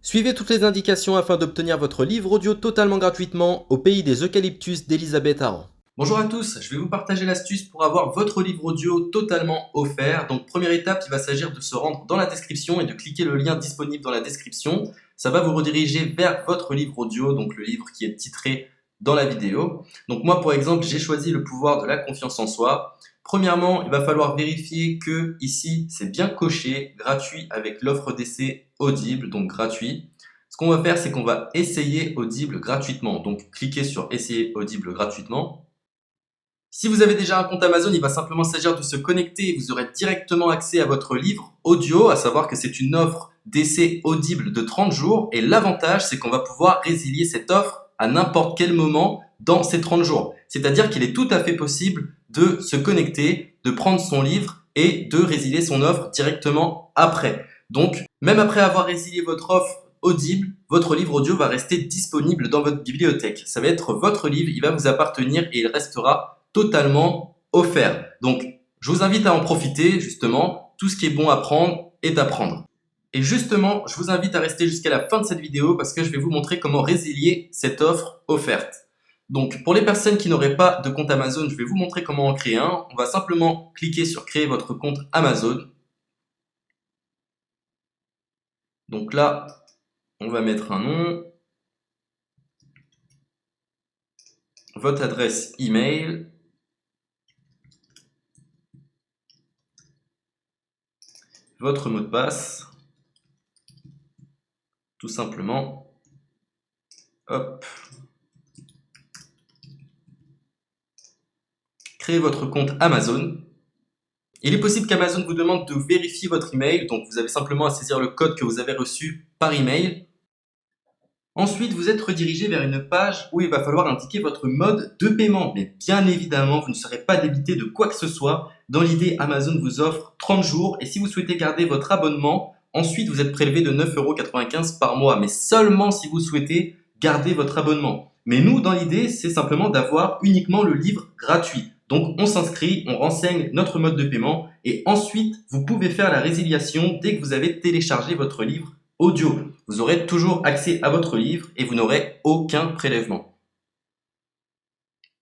Suivez toutes les indications afin d'obtenir votre livre audio totalement gratuitement au pays des eucalyptus d'Elisabeth Aran. Bonjour à tous, je vais vous partager l'astuce pour avoir votre livre audio totalement offert. Donc première étape, il va s'agir de se rendre dans la description et de cliquer le lien disponible dans la description. Ça va vous rediriger vers votre livre audio, donc le livre qui est titré dans la vidéo. Donc moi par exemple, j'ai choisi le pouvoir de la confiance en soi. Premièrement, il va falloir vérifier que ici c'est bien coché, gratuit avec l'offre d'essai Audible, donc gratuit. Ce qu'on va faire, c'est qu'on va essayer Audible gratuitement. Donc cliquez sur essayer Audible gratuitement. Si vous avez déjà un compte Amazon, il va simplement s'agir de se connecter et vous aurez directement accès à votre livre audio, à savoir que c'est une offre d'essai Audible de 30 jours. Et l'avantage, c'est qu'on va pouvoir résilier cette offre à n'importe quel moment dans ces 30 jours. C'est-à-dire qu'il est tout à fait possible de se connecter, de prendre son livre et de résilier son offre directement après. Donc, même après avoir résilié votre offre Audible, votre livre audio va rester disponible dans votre bibliothèque. Ça va être votre livre, il va vous appartenir et il restera totalement offert. Donc, je vous invite à en profiter, justement. Tout ce qui est bon à prendre est à prendre. Et justement, je vous invite à rester jusqu'à la fin de cette vidéo parce que je vais vous montrer comment résilier cette offre offerte. Donc, pour les personnes qui n'auraient pas de compte Amazon, je vais vous montrer comment en créer un. On va simplement cliquer sur créer votre compte Amazon. Donc là, on va mettre un nom, votre adresse email, votre mot de passe, tout simplement. Hop. Créez votre compte Amazon. Il est possible qu'Amazon vous demande de vérifier votre email, donc vous avez simplement à saisir le code que vous avez reçu par email. Ensuite, vous êtes redirigé vers une page où il va falloir indiquer votre mode de paiement. Mais bien évidemment, vous ne serez pas débité de quoi que ce soit. Dans l'idée, Amazon vous offre 30 jours et si vous souhaitez garder votre abonnement, ensuite vous êtes prélevé de 9,95 € par mois, mais seulement si vous souhaitez garder votre abonnement. Mais nous, dans l'idée, c'est simplement d'avoir uniquement le livre gratuit. Donc on s'inscrit, on renseigne notre mode de paiement et ensuite vous pouvez faire la résiliation dès que vous avez téléchargé votre livre audio. Vous aurez toujours accès à votre livre et vous n'aurez aucun prélèvement.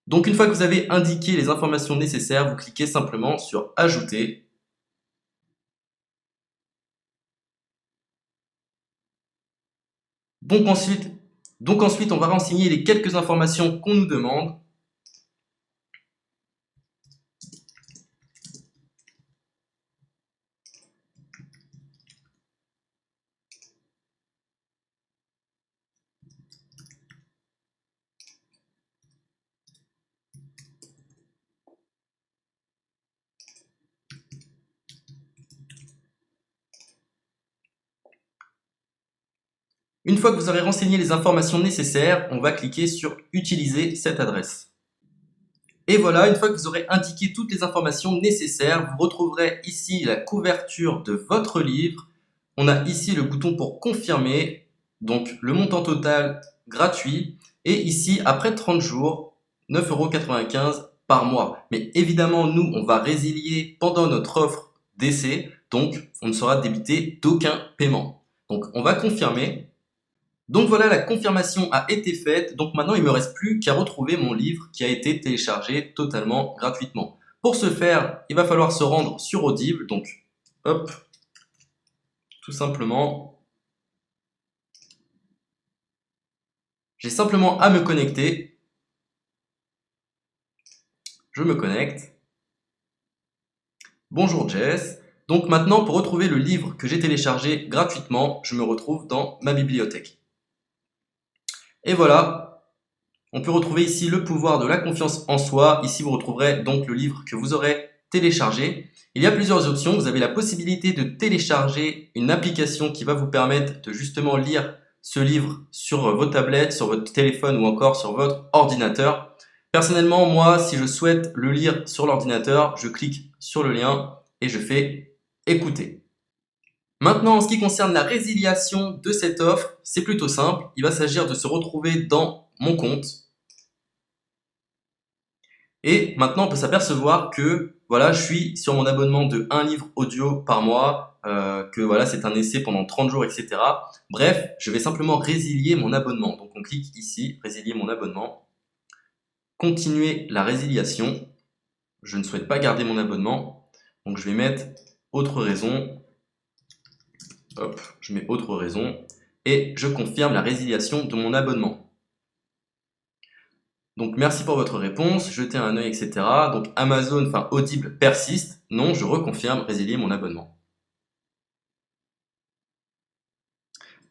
Donc une fois que vous avez indiqué les informations nécessaires, vous cliquez simplement sur Ajouter. Donc ensuite, on va renseigner les quelques informations qu'on nous demande. Une fois que vous aurez renseigné les informations nécessaires, on va cliquer sur Utiliser cette adresse. Et voilà, une fois que vous aurez indiqué toutes les informations nécessaires, vous retrouverez ici la couverture de votre livre. On a ici le bouton pour confirmer, donc le montant total gratuit. Et ici, après 30 jours, 9,95 € par mois. Mais évidemment, nous, on va résilier pendant notre offre d'essai, donc on ne sera débité d'aucun paiement. Donc on va confirmer. Donc voilà, la confirmation a été faite. Donc maintenant, il ne me reste plus qu'à retrouver mon livre qui a été téléchargé totalement gratuitement. Pour ce faire, il va falloir se rendre sur Audible. Donc, hop, tout simplement. J'ai simplement à me connecter. Je me connecte. Bonjour Jess. Donc maintenant, pour retrouver le livre que j'ai téléchargé gratuitement, je me retrouve dans ma bibliothèque. Et voilà, on peut retrouver ici le pouvoir de la confiance en soi. Ici, vous retrouverez donc le livre que vous aurez téléchargé. Il y a plusieurs options. Vous avez la possibilité de télécharger une application qui va vous permettre de justement lire ce livre sur vos tablettes, sur votre téléphone ou encore sur votre ordinateur. Personnellement, moi, si je souhaite le lire sur l'ordinateur, je clique sur le lien et je fais écouter. Maintenant, en ce qui concerne la résiliation de cette offre, c'est plutôt simple. Il va s'agir de se retrouver dans mon compte. Et maintenant, on peut s'apercevoir que voilà, je suis sur mon abonnement de 1 livre audio par mois, que voilà, c'est un essai pendant 30 jours, etc. Bref, je vais simplement résilier mon abonnement. Donc on clique ici, résilier mon abonnement, continuer la résiliation. Je ne souhaite pas garder mon abonnement, donc je vais mettre autre raison. Hop, je mets autre raison et je confirme la résiliation de mon abonnement. Donc merci pour votre réponse, jetez un œil, etc. Donc Amazon, enfin Audible persiste. Non, je reconfirme, résilier mon abonnement.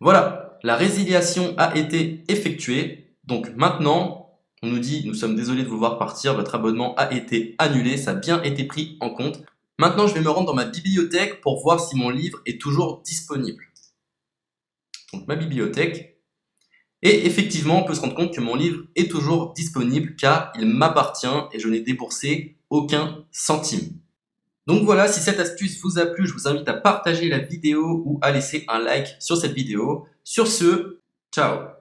Voilà, la résiliation a été effectuée. Donc maintenant, on nous dit, nous sommes désolés de vous voir partir, votre abonnement a été annulé, ça a bien été pris en compte. Maintenant, je vais me rendre dans ma bibliothèque pour voir si mon livre est toujours disponible. Donc ma bibliothèque. Et effectivement, on peut se rendre compte que mon livre est toujours disponible car il m'appartient et je n'ai déboursé aucun centime. Donc voilà, si cette astuce vous a plu, je vous invite à partager la vidéo ou à laisser un like sur cette vidéo. Sur ce, ciao!